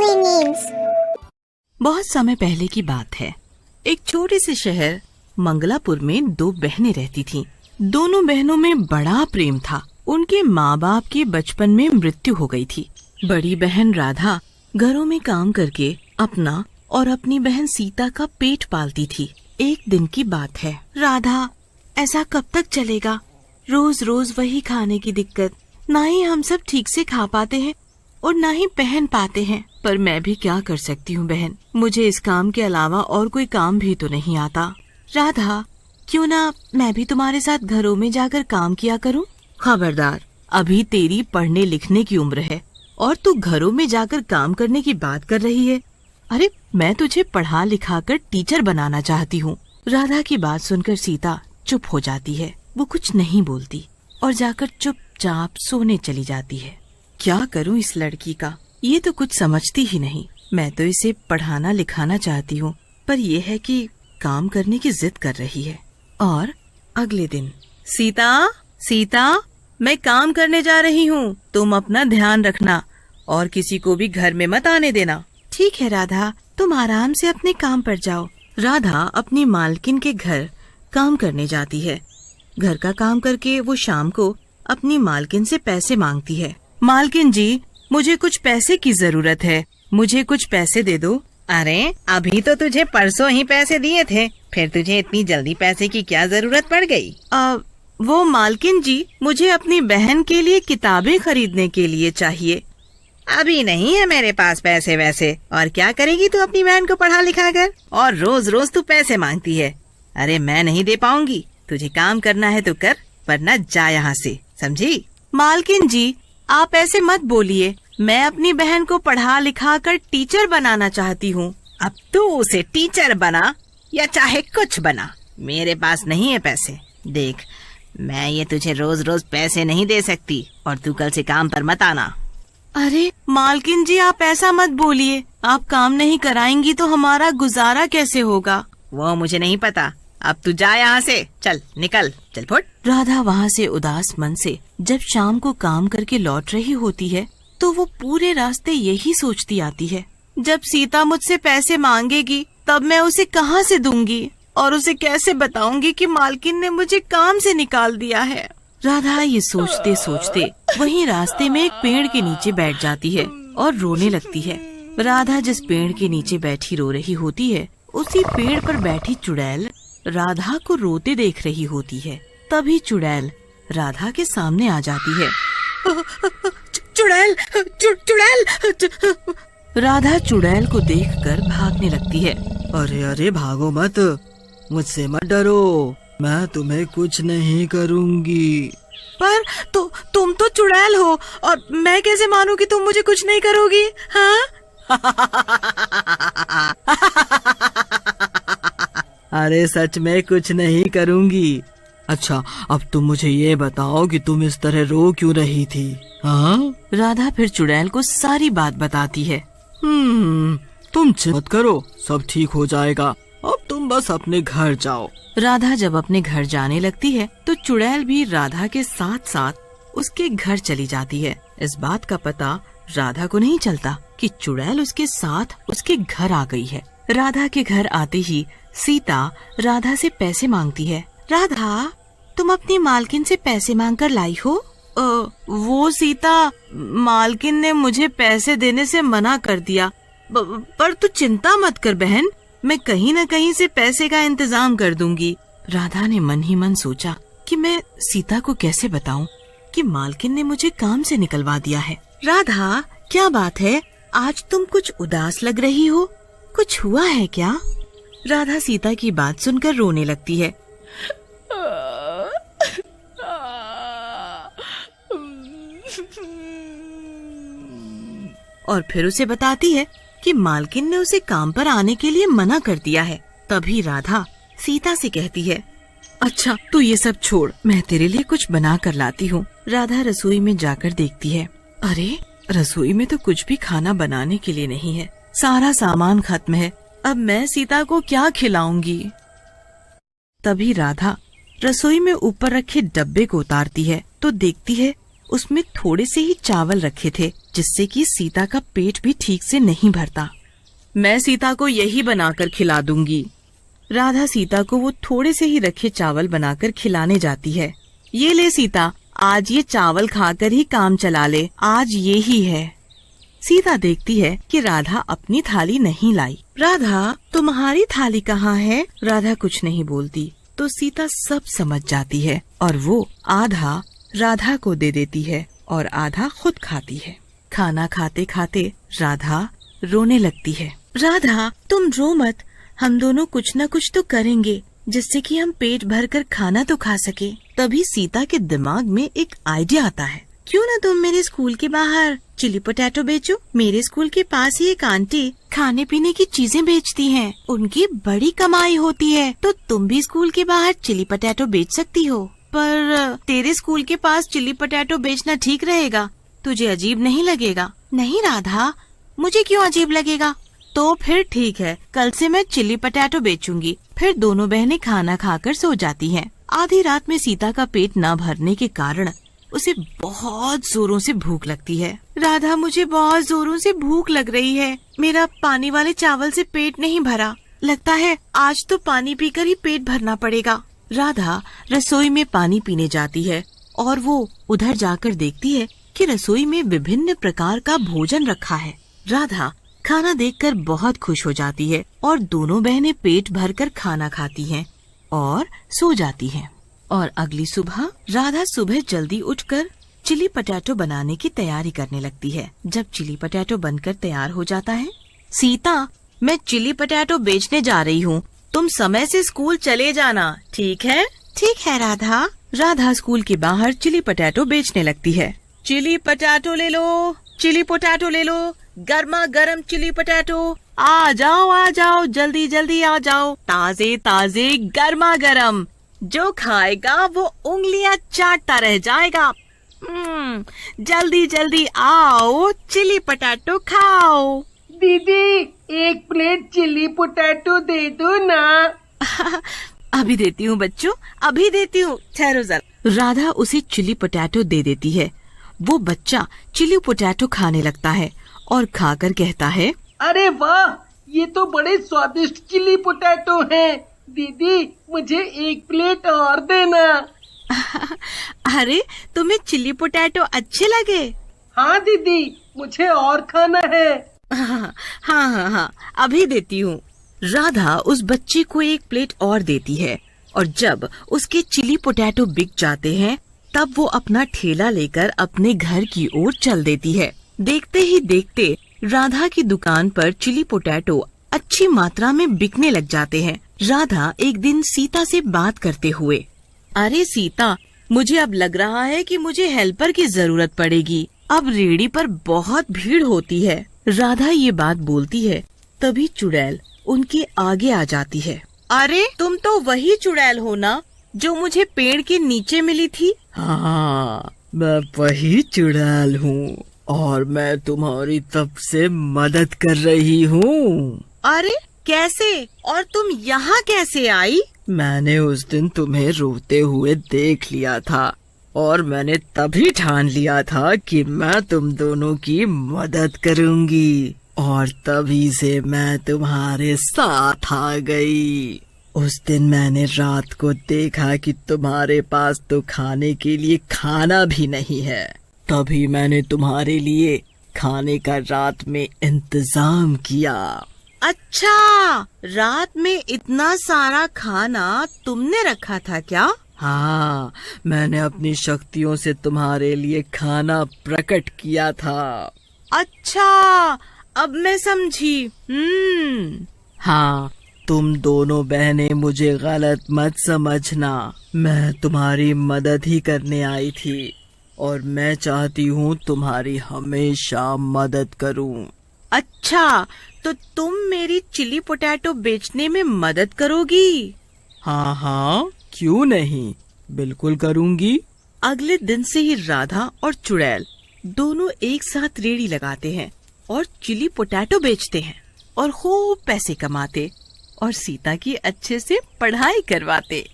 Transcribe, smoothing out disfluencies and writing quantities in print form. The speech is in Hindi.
convenience। बहुत समय पहले की बात है। एक छोटे से शहर मंगलापुर में दो बहनें रहती थीं। दोनों बहनों में बड़ा प्रेम था। उनके माँ बाप की बचपन में मृत्यु हो गई थी। बड़ी बहन राधा घरों में काम करके अपना और अपनी बहन सीता का पेट पालती थी। एक दिन की बात है। राधा, ऐसा कब तक चलेगा? रोज रोज वही खाने की दिक्कत। ना ही हम सब ठीक से खा पाते हैं और ना ही पहन पाते हैं। पर मैं भी क्या कर सकती हूँ बहन, मुझे इस काम के अलावा और कोई काम भी तो नहीं आता। राधा, क्यों ना मैं भी तुम्हारे साथ घरों में जाकर काम किया करूँ? खबरदार, अभी तेरी पढ़ने लिखने की उम्र है और तू घरों में जाकर काम करने की बात कर रही है। अरे, मैं तुझे पढ़ा लिखा कर टीचर बनाना चाहती हूँ। राधा की बात सुनकर सीता चुप हो जाती है। वो कुछ नहीं बोलती और जाकर चुपचाप सोने चली जाती है। क्या करूँ इस लड़की का, ये तो कुछ समझती ही नहीं। मैं तो इसे पढ़ाना लिखाना चाहती हूँ, पर यह है कि काम करने की जिद कर रही है। और अगले दिन, सीता, सीता, मैं काम करने जा रही हूँ, तुम अपना ध्यान रखना और किसी को भी घर में मत आने देना। ठीक है राधा, तुम आराम से अपने काम पर जाओ। राधा अपनी मालकिन के घर काम करने जाती है। घर का काम करके वो शाम को अपनी मालकिन से पैसे मांगती है। मालकिन जी, मुझे कुछ पैसे की जरूरत है, मुझे कुछ पैसे दे दो। अरे, अभी तो तुझे परसों ही पैसे दिए थे, फिर तुझे इतनी जल्दी पैसे की क्या जरूरत पड़ गई? वो मालकिन जी, मुझे अपनी बहन के लिए किताबें खरीदने के लिए चाहिए। अभी नहीं है मेरे पास पैसे वैसे। और क्या करेगी तू अपनी बहन को पढ़ा लिखा कर? और रोज रोज तू पैसे मांगती है। अरे, मैं नहीं दे पाऊंगी। तुझे काम करना है तो कर, वरना जा यहाँ से, समझी? मालकिन जी, आप ऐसे मत बोलिए। मैं अपनी बहन को पढ़ा लिखा कर टीचर बनाना चाहती हूँ। अब तू उसे टीचर बना या चाहे कुछ बना, मेरे पास नहीं है पैसे। देख, मैं ये तुझे रोज रोज पैसे नहीं दे सकती और तू कल से काम पर मत आना। अरे मालकिन जी, आप ऐसा मत बोलिए। आप काम नहीं कराएंगी तो हमारा गुजारा कैसे होगा? वो मुझे नहीं पता। अब तू जा यहाँ से, चल निकल, चल फुट। राधा वहाँ से उदास मन से जब शाम को काम करके लौट रही होती है तो वो पूरे रास्ते यही सोचती आती है, जब सीता मुझसे पैसे मांगेगी तब मैं उसे कहाँ से दूंगी और उसे कैसे बताऊंगी कि मालकिन ने मुझे काम से निकाल दिया है। राधा ये सोचते सोचते वहीं रास्ते में एक पेड़ के नीचे बैठ जाती है और रोने लगती है। राधा जिस पेड़ के नीचे बैठी रो रही होती है, उसी पेड़ पर बैठी चुड़ैल राधा को रोते देख रही होती है। तभी चुड़ैल राधा के सामने आ जाती है। चुड़ैल, चुड़ैल! राधा चुड़ैल को देखकर भागने लगती है। अरे अरे, भागो मत, मुझसे मत डरो, मैं तुम्हें कुछ नहीं करूँगी। पर तुम तो चुड़ैल हो और मैं कैसे मानूं कि तुम मुझे कुछ नहीं करोगी? हाँ? अरे सच में कुछ नहीं करूँगी। अच्छा, अब तुम मुझे ये बताओ कि तुम इस तरह रो क्यों रही थी? हाँ? राधा फिर चुड़ैल को सारी बात बताती है। तुम चिंता मत करो, सब ठीक हो जाएगा। अब तुम बस अपने घर जाओ। राधा जब अपने घर जाने लगती है तो चुड़ैल भी राधा के साथ साथ उसके घर चली जाती है। इस बात का पता राधा को नहीं चलता कि चुड़ैल उसके साथ उसके घर आ गई है। राधा के घर आते ही सीता राधा से पैसे मांगती है। राधा, तुम अपनी मालकिन से पैसे मांग कर लाई हो? वो सीता, मालकिन ने मुझे पैसे देने से मना कर दिया। पर तू चिंता मत कर बहन, मैं कहीं न कहीं से पैसे का इंतजाम कर दूंगी। राधा ने मन ही मन सोचा कि मैं सीता को कैसे बताऊं कि मालकिन ने मुझे काम से निकलवा दिया है। राधा, क्या बात है, आज तुम कुछ उदास लग रही हो, कुछ हुआ है क्या? राधा सीता की बात सुनकर रोने लगती है। और फिर उसे बताती है कि मालकिन ने उसे काम पर आने के लिए मना कर दिया है। तभी राधा सीता से कहती है, अच्छा तू ये सब छोड़, मैं तेरे लिए कुछ बना कर लाती हूँ। राधा रसोई में जाकर देखती है, अरे रसोई में तो कुछ भी खाना बनाने के लिए नहीं है, सारा सामान खत्म है। अब मैं सीता को क्या खिलाऊंगी? तभी राधा रसोई में ऊपर रखे डब्बे को उतारती है तो देखती है उसमें थोड़े से ही चावल रखे थे, जिससे कि सीता का पेट भी ठीक से नहीं भरता। मैं सीता को यही बनाकर खिला दूंगी। राधा सीता को वो थोड़े से ही रखे चावल बनाकर खिलाने जाती है। ये ले सीता, आज ये चावल खाकर ही काम चला ले, आज ये ही है। सीता देखती है कि राधा अपनी थाली नहीं लाई। राधा, तुम्हारी थाली कहाँ है? राधा कुछ नहीं बोलती तो सीता सब समझ जाती है और वो आधा राधा को दे देती है और आधा खुद खाती है। खाना खाते खाते राधा रोने लगती है। राधा, तुम रो मत, हम दोनों कुछ न कुछ तो करेंगे जिससे कि हम पेट भरकर खाना तो खा सके। तभी सीता के दिमाग में एक आइडिया आता है। क्यों ना तुम मेरे स्कूल के बाहर चिली पोटैटो बेचो? मेरे स्कूल के पास ही एक आंटी खाने पीने की चीजें बेचती हैं। उनकी बड़ी कमाई होती है, तो तुम भी स्कूल के बाहर चिली पोटैटो बेच सकती हो। पर तेरे स्कूल के पास चिली पोटैटो बेचना ठीक रहेगा? तुझे अजीब नहीं लगेगा? नहीं राधा, मुझे क्यों अजीब लगेगा? तो फिर ठीक है, कल से मैं चिली पोटैटो बेचूंगी। फिर दोनों बहनें खाना खाकर सो जाती हैं। आधी रात में सीता का पेट न भरने के कारण उसे बहुत जोरों से भूख लगती है। राधा, मुझे बहुत जोरों से भूख लग रही है। मेरा पानी वाले चावल से पेट नहीं भरा। लगता है आज तो पानी पीकर ही पेट भरना पड़ेगा। राधा रसोई में पानी पीने जाती है और वो उधर जाकर देखती है कि रसोई में विभिन्न प्रकार का भोजन रखा है। राधा खाना देखकर बहुत खुश हो जाती है और दोनों बहनें पेट भरकर खाना खाती हैं और सो जाती हैं। और अगली सुबह राधा सुबह जल्दी उठकर चिली पोटैटो बनाने की तैयारी करने लगती है। जब चिली पोटैटो बनकर तैयार हो जाता है, सीता, मैं चिली पोटैटो बेचने जा रही हूँ, तुम समय से स्कूल चले जाना, ठीक है? ठीक है राधा। राधा स्कूल के बाहर चिली पोटैटो बेचने लगती है। चिली पोटैटो ले लो, चिली पोटैटो ले लो, गर्मा गर्म चिली पोटैटो, आ जाओ जल्दी जल्दी आ जाओ, ताजे ताजे गर्मा गर्म, जो खाएगा वो उंगलियां चाटता रह जाएगा। जल्दी जल्दी आओ, चिली पोटैटो खाओ। दीदी, एक प्लेट चिली पोटैटो दे दो ना। अभी देती हूँ बच्चों, अभी देती हूँ, ठहरो जरा। राधा उसे चिली पोटैटो दे देती है। वो बच्चा चिली पोटैटो खाने लगता है और खाकर कहता है, अरे वाह, ये तो बड़े स्वादिष्ट चिली पोटैटो हैं। दीदी, मुझे एक प्लेट और देना। अरे, तुम्हें चिली पोटैटो अच्छे लगे? हाँ दीदी, मुझे और खाना है। हाँ, अभी देती हूँ। राधा उस बच्चे को एक प्लेट और देती है और जब उसके चिली पोटैटो बिक जाते हैं, तब वो अपना ठेला लेकर अपने घर की ओर चल देती है। देखते ही देखते राधा की दुकान पर चिली पोटैटो अच्छी मात्रा में बिकने लग जाते हैं। राधा एक दिन सीता से बात करते हुए, अरे सीता, मुझे अब लग रहा है कि मुझे हेल्पर की जरूरत पड़ेगी। अब रेहड़ी पर बहुत भीड़ होती है। राधा ये बात बोलती है, तभी चुड़ैल उनके आगे आ जाती है। अरे, तुम तो वही चुड़ैल हो ना जो मुझे पेड़ के नीचे मिली थी? हाँ, मैं वही चुड़ैल हूँ और मैं तुम्हारी तब से मदद कर रही हूँ। अरे कैसे? और तुम यहाँ कैसे आई? मैंने उस दिन तुम्हें रोते हुए देख लिया था और मैंने तभी ठान लिया था कि मैं तुम दोनों की मदद करूँगी और तभी से मैं तुम्हारे साथ आ गई। उस दिन मैंने रात को देखा कि तुम्हारे पास तो खाने के लिए खाना भी नहीं है, तभी मैंने तुम्हारे लिए खाने का रात में इंतजाम किया। अच्छा, रात में इतना सारा खाना तुमने रखा था क्या? हाँ, मैंने अपनी शक्तियों से तुम्हारे लिए खाना प्रकट किया था। अच्छा, अब मैं समझी। हाँ, तुम दोनों बहनें मुझे गलत मत समझना। मैं तुम्हारी मदद ही करने आई थी और मैं चाहती हूँ तुम्हारी हमेशा मदद करूँ। अच्छा, तो तुम मेरी चिली पोटैटो बेचने में मदद करोगी? हाँ, क्यों नहीं, बिल्कुल करूँगी। अगले दिन से ही राधा और चुड़ैल दोनों एक साथ रेहड़ी लगाते हैं और चिली पोटैटो बेचते हैं और खूब पैसे कमाते और सीता की अच्छे से पढ़ाई करवाते।